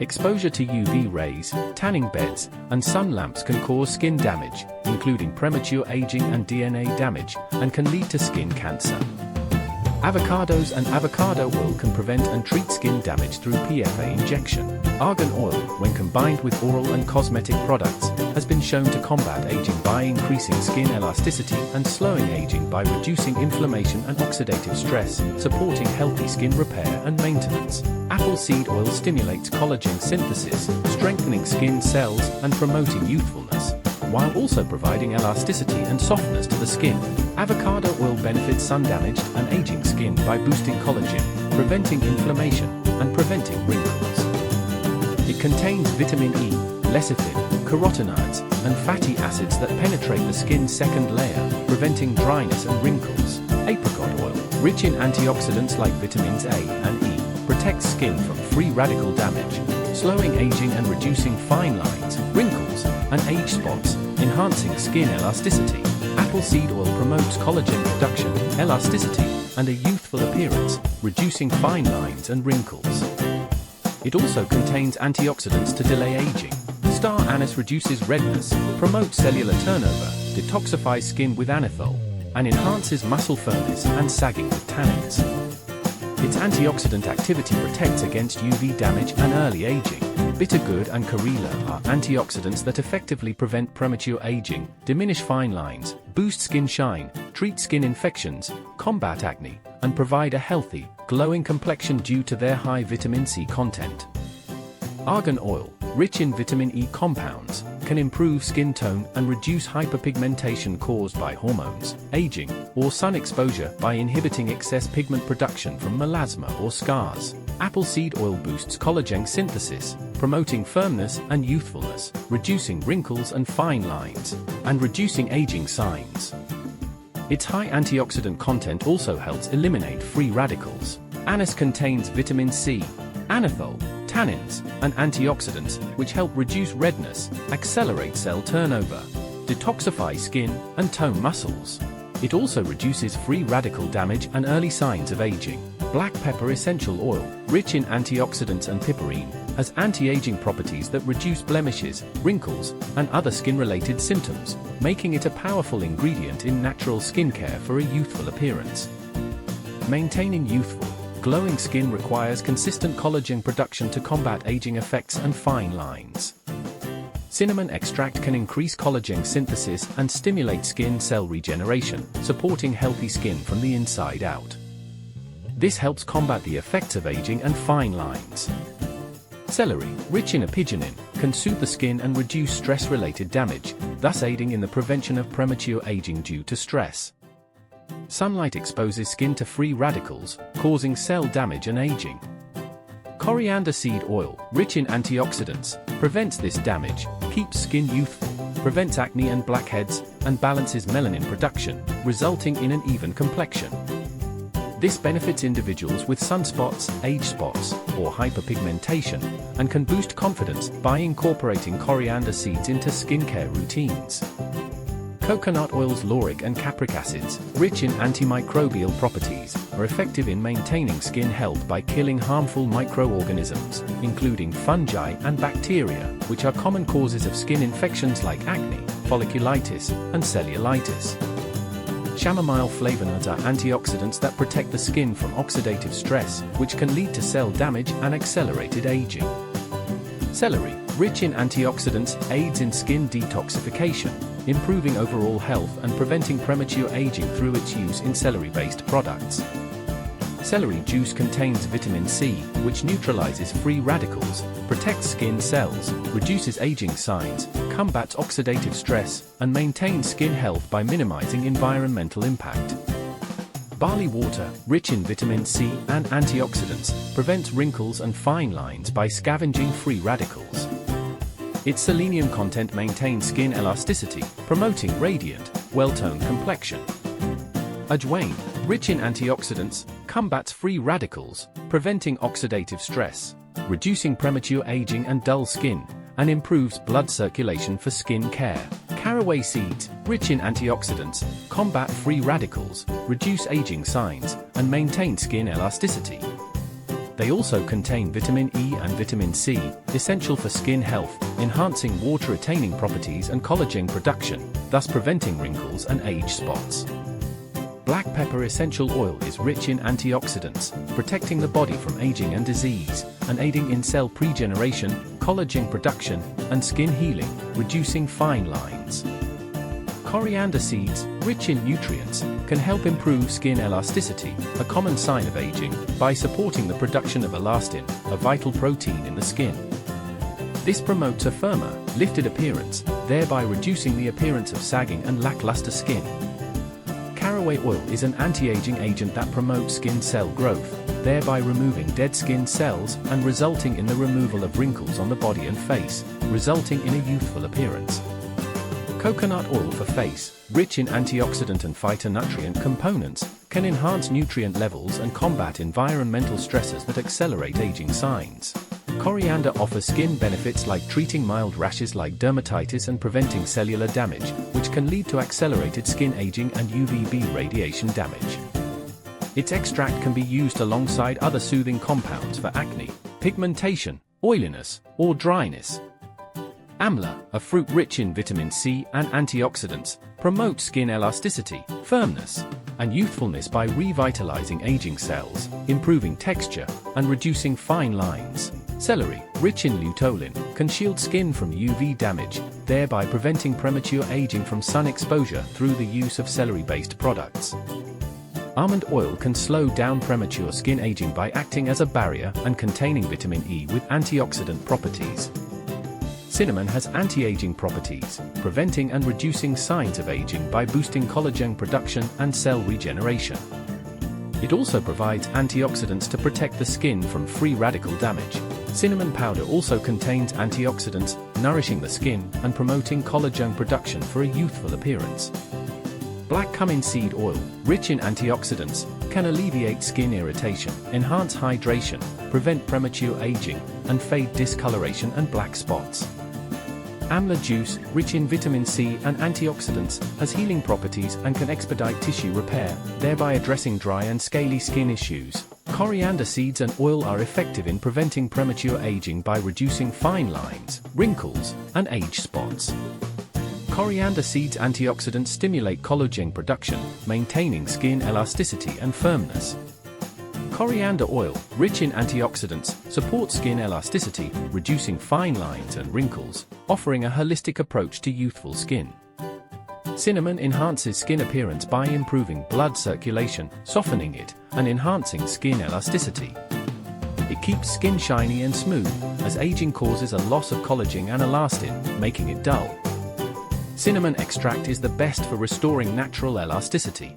Exposure to UV rays, tanning beds, and sun lamps can cause skin damage, including premature aging and DNA damage, and can lead to skin cancer. Avocados and avocado oil can prevent and treat skin damage through PFA injection. Argan oil, when combined with oral and cosmetic products, has been shown to combat aging by increasing skin elasticity and slowing aging by reducing inflammation and oxidative stress, supporting healthy skin repair and maintenance. Apple seed oil stimulates collagen synthesis, strengthening skin cells and promoting youthfulness, while also providing elasticity and softness to the skin. Avocado oil benefits sun-damaged and aging skin by boosting collagen, preventing inflammation, and preventing wrinkles. It contains vitamin E, lecithin, carotenoids, and fatty acids that penetrate the skin's second layer, preventing dryness and wrinkles. Apricot oil, rich in antioxidants like vitamins A and E, protects skin from free radical damage, slowing aging and reducing fine lines, wrinkles, and age spots, enhancing skin elasticity. Apple seed oil promotes collagen production, elasticity, and a youthful appearance, reducing fine lines and wrinkles. It also contains antioxidants to delay aging. Star anise reduces redness, promotes cellular turnover, detoxifies skin with anethol, and enhances muscle firmness and sagging with tannins. Its antioxidant activity protects against UV damage and early aging. Bittergourd and Karela are antioxidants that effectively prevent premature aging, diminish fine lines, boost skin shine, treat skin infections, combat acne, and provide a healthy, glowing complexion due to their high vitamin C content. Argan oil, rich in vitamin E compounds, can improve skin tone and reduce hyperpigmentation caused by hormones, aging, or sun exposure by inhibiting excess pigment production from melasma or scars. Apple seed oil boosts collagen synthesis, promoting firmness and youthfulness, reducing wrinkles and fine lines, and reducing aging signs. Its high antioxidant content also helps eliminate free radicals. Anise contains vitamin C, anethol, tannins, and antioxidants, which help reduce redness, accelerate cell turnover, detoxify skin, and tone muscles. It also reduces free radical damage and early signs of aging. Black pepper essential oil, rich in antioxidants and piperine, has anti-aging properties that reduce blemishes, wrinkles, and other skin-related symptoms, making it a powerful ingredient in natural skincare for a youthful appearance. Maintaining youthful, glowing skin requires consistent collagen production to combat aging effects and fine lines. Cinnamon extract can increase collagen synthesis and stimulate skin cell regeneration, supporting healthy skin from the inside out. This helps combat the effects of aging and fine lines. Celery, rich in apigenin, can soothe the skin and reduce stress-related damage, thus aiding in the prevention of premature aging due to stress. Sunlight exposes skin to free radicals, causing cell damage and aging. Coriander seed oil, rich in antioxidants, prevents this damage, keeps skin youthful, prevents acne and blackheads, and balances melanin production, resulting in an even complexion. This benefits individuals with sunspots, age spots, or hyperpigmentation, and can boost confidence by incorporating coriander seeds into skincare routines. Coconut oil's lauric and capric acids, rich in antimicrobial properties, are effective in maintaining skin health by killing harmful microorganisms, including fungi and bacteria, which are common causes of skin infections like acne, folliculitis, and cellulitis. Chamomile flavonoids are antioxidants that protect the skin from oxidative stress, which can lead to cell damage and accelerated aging. Celery, rich in antioxidants, aids in skin detoxification, improving overall health and preventing premature aging through its use in celery-based products. Celery juice contains vitamin C, which neutralizes free radicals, protects skin cells, reduces aging signs, combats oxidative stress, and maintains skin health by minimizing environmental impact. Barley water, rich in vitamin C and antioxidants, prevents wrinkles and fine lines by scavenging free radicals. Its selenium content maintains skin elasticity, promoting radiant, well-toned complexion. Ajwain, rich in antioxidants, combats free radicals, preventing oxidative stress, reducing premature aging and dull skin, and improves blood circulation for skin care. Caraway seeds, rich in antioxidants, combat free radicals, reduce aging signs, and maintain skin elasticity. They also contain vitamin E and vitamin C, essential for skin health, enhancing water-retaining properties and collagen production, thus preventing wrinkles and age spots. Black pepper essential oil is rich in antioxidants, protecting the body from aging and disease, and aiding in cell regeneration, collagen production, and skin healing, reducing fine lines. Coriander seeds, rich in nutrients, can help improve skin elasticity, a common sign of aging, by supporting the production of elastin, a vital protein in the skin. This promotes a firmer, lifted appearance, thereby reducing the appearance of sagging and lackluster skin. Caraway oil is an anti-aging agent that promotes skin cell growth, thereby removing dead skin cells and resulting in the removal of wrinkles on the body and face, resulting in a youthful appearance. Coconut oil for face, rich in antioxidant and phytonutrient components, can enhance nutrient levels and combat environmental stresses that accelerate aging signs. Coriander offers skin benefits like treating mild rashes like dermatitis and preventing cellular damage, which can lead to accelerated skin aging and UVB radiation damage. Its extract can be used alongside other soothing compounds for acne, pigmentation, oiliness, or dryness. Amla, a fruit rich in vitamin C and antioxidants, promotes skin elasticity, firmness, and youthfulness by revitalizing aging cells, improving texture, and reducing fine lines. Celery, rich in luteolin, can shield skin from UV damage, thereby preventing premature aging from sun exposure through the use of celery-based products. Almond oil can slow down premature skin aging by acting as a barrier and containing vitamin E with antioxidant properties. Cinnamon has anti-aging properties, preventing and reducing signs of aging by boosting collagen production and cell regeneration. It also provides antioxidants to protect the skin from free radical damage. Cinnamon powder also contains antioxidants, nourishing the skin and promoting collagen production for a youthful appearance. Black cumin seed oil, rich in antioxidants, can alleviate skin irritation, enhance hydration, prevent premature aging, and fade discoloration and black spots. Amla juice, rich in vitamin C and antioxidants, has healing properties and can expedite tissue repair, thereby addressing dry and scaly skin issues. Coriander seeds and oil are effective in preventing premature aging by reducing fine lines, wrinkles, and age spots. Coriander seeds' antioxidants stimulate collagen production, maintaining skin elasticity and firmness. Coriander oil, rich in antioxidants, supports skin elasticity, reducing fine lines and wrinkles, offering a holistic approach to youthful skin. Cinnamon enhances skin appearance by improving blood circulation, softening it, and enhancing skin elasticity. It keeps skin shiny and smooth, as aging causes a loss of collagen and elastin, making it dull. Cinnamon extract is the best for restoring natural elasticity.